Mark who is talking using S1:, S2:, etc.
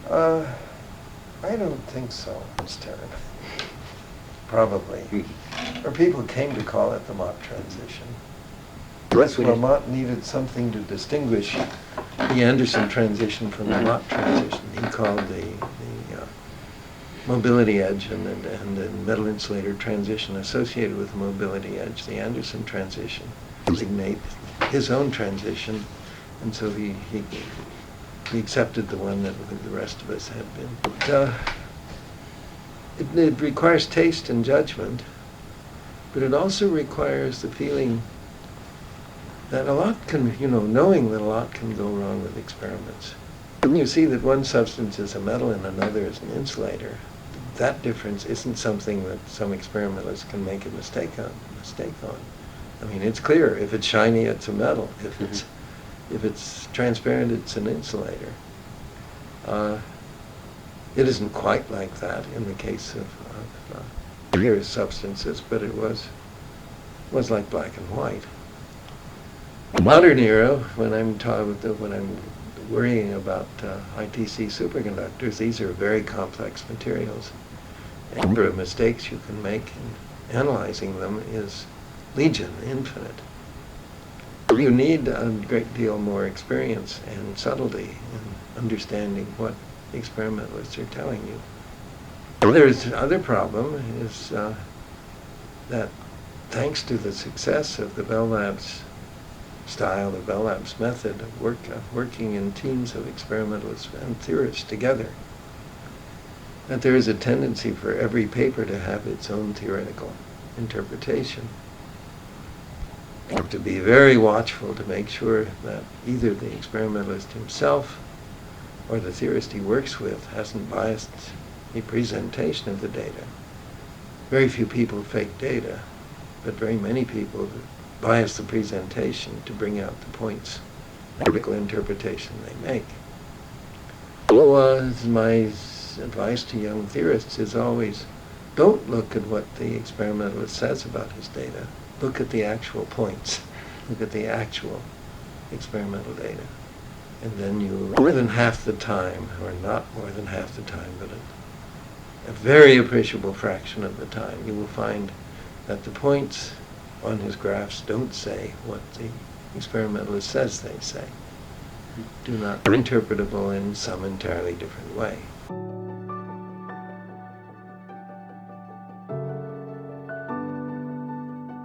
S1: I don't think so, Mr. Probably. Or people came to call it the Mott transition. Well, Mott needed something to distinguish the Anderson transition from the Mott transition. He called the mobility edge and the metal insulator transition associated with the mobility edge, the Anderson transition, designate his own transition, and so he accepted the one that the rest of us had been. It requires taste and judgment, but it also requires the feeling that a lot can, knowing that a lot can go wrong with experiments. When you see that one substance is a metal and another is an insulator, that difference isn't something that some experimentalists can make a mistake on. I mean, it's clear. If it's shiny, it's a metal. If it's transparent, it's an insulator. It isn't quite like that in the case of clear substances, but it was like black and white. Modern era, when I'm worrying about ITC superconductors, these are very complex materials. The number of mistakes you can make in analyzing them is legion, infinite. You need a great deal more experience and subtlety in understanding what the experimentalists are telling you. There's other problem is that thanks to the success of the Bell Labs style, the Bell Labs method of working in teams of experimentalists and theorists together, that there is a tendency for every paper to have its own theoretical interpretation. You have to be very watchful to make sure that either the experimentalist himself or the theorist he works with hasn't biased the presentation of the data. Very few people fake data, but very many people bias the presentation to bring out the points, the critical interpretation they make. So my advice to young theorists is always, don't look at what the experimentalist says about his data. Look at the actual points. Look at the actual experimental data. And then you, more than half the time, or not more than half the time, but a very appreciable fraction of the time, you will find that the points on his graphs don't say what the experimentalist says they say. Do not interpretable in some entirely different way.